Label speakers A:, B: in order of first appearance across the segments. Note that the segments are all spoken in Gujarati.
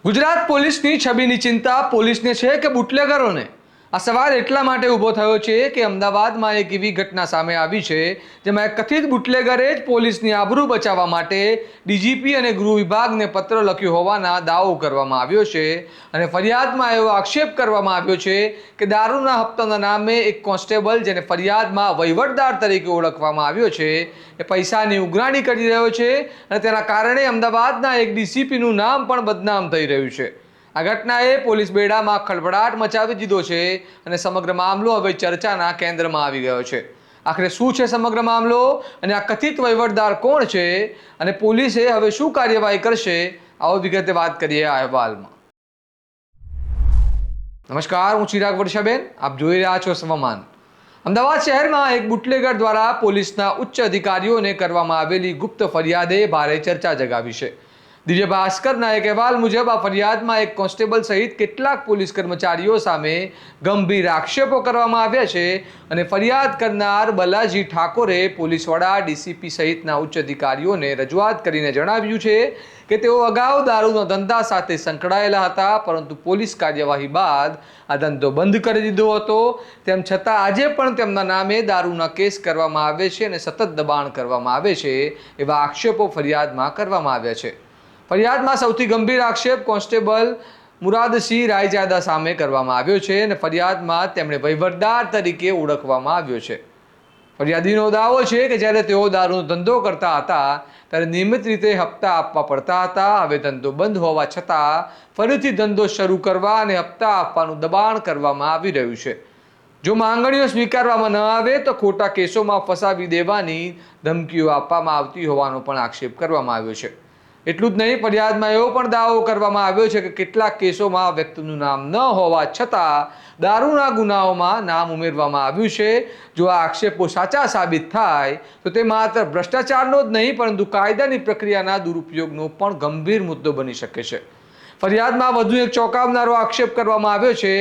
A: ગુજરાત પોલીસની છબીની ચિંતા પોલીસને છે કે બુટલેગરોને? આ સવાલ એટલા માટે ઊભો થયો છે કે અમદાવાદમાં એક એવી ઘટના સામે આવી છે જેમાં એક કથિત બુટલેગરે જ પોલીસની આબરૂ બચાવવા માટે ડીજીપી અને ગૃહ વિભાગને પત્ર લખ્યો હોવાના દાવો કરવામાં આવ્યો છે અને ફરિયાદમાં એવો આક્ષેપ કરવામાં આવ્યો છે કે દારૂના હપ્તાના નામે એક કોન્સ્ટેબલ, જેને ફરિયાદમાં વહીવટદાર તરીકે ઓળખવામાં આવ્યો છે, એ પૈસાની ઉઘરાણી કરી રહ્યો છે અને તેના કારણે અમદાવાદના એક ડીસીપીનું નામ પણ બદનામ થઈ રહ્યું છે। આ ઘટનાએ પોલીસ બેડામાં ખળભળાટ મચાવી દીધો છે અને સમગ્ર મામલો હવે ચર્ચાના કેન્દ્રમાં આવી ગયો છે। આખરે શું છે સમગ્ર મામલો અને આ કથિત વહીવટદાર કોણ છે અને પોલીસે હવે શું કાર્યવાહી કરશે, આવો વિગતે વાત કરીએ આ અહેવાલમાં। નમસ્કાર, હું ચિરાગ વર્ષાબેન, આપ જોઈ રહ્યા છો સ્વમાન। અમદાવાદ શહેરમાં એક બુટલેગર દ્વારા પોલીસના ઉચ્ચ અધિકારીઓને કરવામાં આવેલી ગુપ્ત ફરિયાદે ભારે ચર્ચા જગાવી છે। દિવ્ય ભાસ્કરના એક અહેવાલ મુજબ આ ફરિયાદમાં એક કોન્સ્ટેબલ સહિત કેટલાક પોલીસ કર્મચારીઓ સામે ગંભીર આક્ષેપો કરવામાં આવ્યા છે અને ફરિયાદ કરનાર બલાજી ઠાકોરે પોલીસ વડા, ડીસીપી સહિતના ઉચ્ચ અધિકારીઓને રજૂઆત કરીને જણાવ્યું છે કે તેઓ અગાઉ દારૂના ધંધા સાથે સંકળાયેલા હતા, પરંતુ પોલીસ કાર્યવાહી બાદ આ ધંધો બંધ કરી દીધો હતો। તેમ છતાં આજે પણ તેમના નામે દારૂના કેસ કરવામાં આવે છે અને સતત દબાણ કરવામાં આવે છે, એવા આક્ષેપો ફરિયાદમાં કરવામાં આવ્યા છે। ફરિયાદમાં સૌથી ગંભીર આક્ષેપ કોન્સ્ટેબલ મુરાદસિંહ રાયજાદા સામે કરવામાં આવ્યો છે અને ફરિયાદમાં તેમણે વહીવટદાર તરીકે ઓળખવામાં આવ્યો છે। ફરિયાદીનો દાવો છે કે જ્યારે તેઓ દારૂનો ધંધો કરતા હતા ત્યારે નિયમિત રીતે હપ્તા આપવા પડતા હતા। હવે ધંધો બંધ હોવા છતાં ફરીથી ધંધો શરૂ કરવા અને હપ્તા આપવાનું દબાણ કરવામાં આવી રહ્યું છે। જો માંગણીઓ સ્વીકારવામાં ન આવે તો ખોટા કેસોમાં ફસાવી દેવાની ધમકીઓ આપવામાં આવતી હોવાનો પણ આક્ષેપ કરવામાં આવ્યો છે। એટલું જ નહીં, ફરિયાદમાં એવો પણ દાવો કરવામાં આવ્યો છે કે કેટલાક કેસોમાં વ્યક્તિનું નામ ન હોવા છતાં દારૂના ગુનાઓમાં નામ ઉમેરવામાં આવ્યું છે। જો આ આક્ષેપો સાચા સાબિત થાય તો તે માત્ર ભ્રષ્ટાચારનો જ નહીં પરંતુ કાયદાની પ્રક્રિયાના દુરુપયોગનો પણ ગંભીર મુદ્દો બની શકે છે। ફરિયાદમાં વધુ એક ચોંકાવનારો આક્ષેપ કરવામાં આવ્યો છે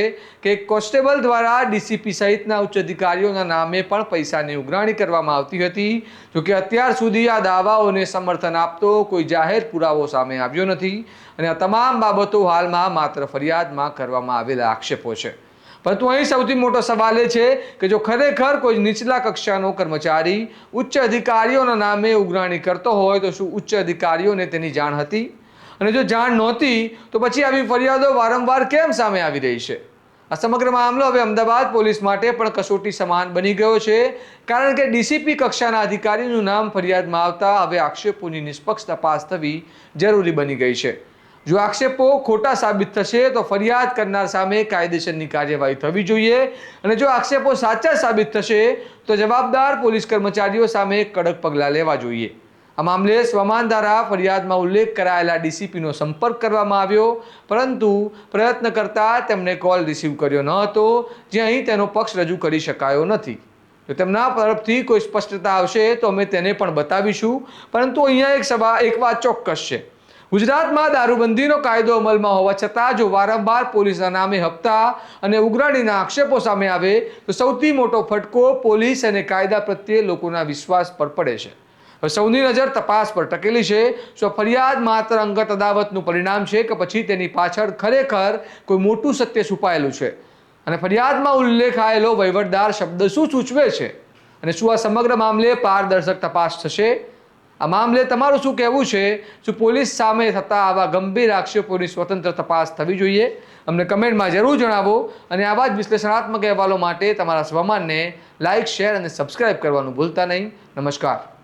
A: કે એક કોન્સ્ટેબલ દ્વારા ડીસીપી સહિતના ઉચ્ચ અધિકારીઓના નામે પણ પૈસાની ઉઘરાણી કરવામાં આવતી હતી। જોકે અત્યાર સુધી આ દાવાઓને સમર્થન આપતો કોઈ જાહેર પુરાવો સામે આવ્યો નથી અને આ તમામ બાબતો હાલમાં માત્ર ફરિયાદમાં કરવામાં આવેલા આક્ષેપો છે। પરંતુ અહીં સૌથી મોટો સવાલ એ છે કે જો ખરેખર કોઈ નીચલા કક્ષાનો કર્મચારી ઉચ્ચ અધિકારીઓના નામે ઉઘરાણી કરતો હોય તો શું ઉચ્ચ અધિકારીઓને તેની જાણ હતી? અને જો જાણ નહોતી તો પછી આવી ફરિયાદો વારંવાર કેમ સામે આવી રહી છે? આ સમગ્ર મામલો હવે અમદાવાદ પોલીસ માટે પણ કસોટી સમાન બની ગયો છે, કારણ કે ડીસીપી કક્ષાના અધિકારીનું નામ ફરિયાદમાં આવતા હવે આક્ષેપોની નિષ્પક્ષ તપાસ થવી જરૂરી બની ગઈ છે। જો આક્ષેપો ખોટા સાબિત થશે તો ફરિયાદ કરનાર સામે કાયદેસરની કાર્યવાહી થવી જોઈએ અને જો આક્ષેપો સાચા સાબિત થશે તો જવાબદાર પોલીસ કર્મચારીઓ સામે કડક પગલાં લેવા જોઈએ। આ મામલે સ્વમાન દ્વારા ફરિયાદમાં ઉલ્લેખ કરાયેલા ડીસીપીનો સંપર્ક કરવામાં આવ્યો, પરંતુ પ્રયત્ન કરતાં તેમણે કોલ રિસીવ કર્યો ન હતો, જે અહીં તેનો પક્ષ રજૂ કરી શકાયો નથી। જો તેમના તરફથી કોઈ સ્પષ્ટતા આવશે તો અમે તેને પણ બતાવીશું, પરંતુ અહીંયા એક વાત ચોક્કસ છે। ગુજરાતમાં દારૂબંધીનો કાયદો અમલમાં હોવા છતાં જો વારંવાર પોલીસના નામે હપ્તા અને ઉઘરાણીના આક્ષેપો સામે આવે તો સૌથી મોટો ફટકો પોલીસ અને કાયદા પ્રત્યે લોકોના વિશ્વાસ પર પડે છે। હવે સૌની નજર તપાસ પર ટકેલી છે। શું ફરિયાદ માત્ર અંગત અદાવતનું પરિણામ છે કે પછી તેની પાછળ ખરેખર કોઈ મોટું સત્ય છુપાયેલું છે? અને ફરિયાદમાં ઉલ્લેખાયેલો વહીવટદાર શબ્દ શું સૂચવે છે? અને શું આ સમગ્ર મામલે પારદર્શક તપાસ થશે? આ મામલે તમારું શું કહેવું છે? શું પોલીસ સામે થતા આવા ગંભીર આક્ષેપોની સ્વતંત્ર તપાસ થવી જોઈએ? અમને કમેન્ટમાં જરૂર જણાવો અને આવા જ વિશ્લેષણાત્મક અહેવાલો માટે તમારા સ્વમાનને લાઇક, શેર અને સબસ્ક્રાઇબ કરવાનું ભૂલતા નહીં। નમસ્કાર।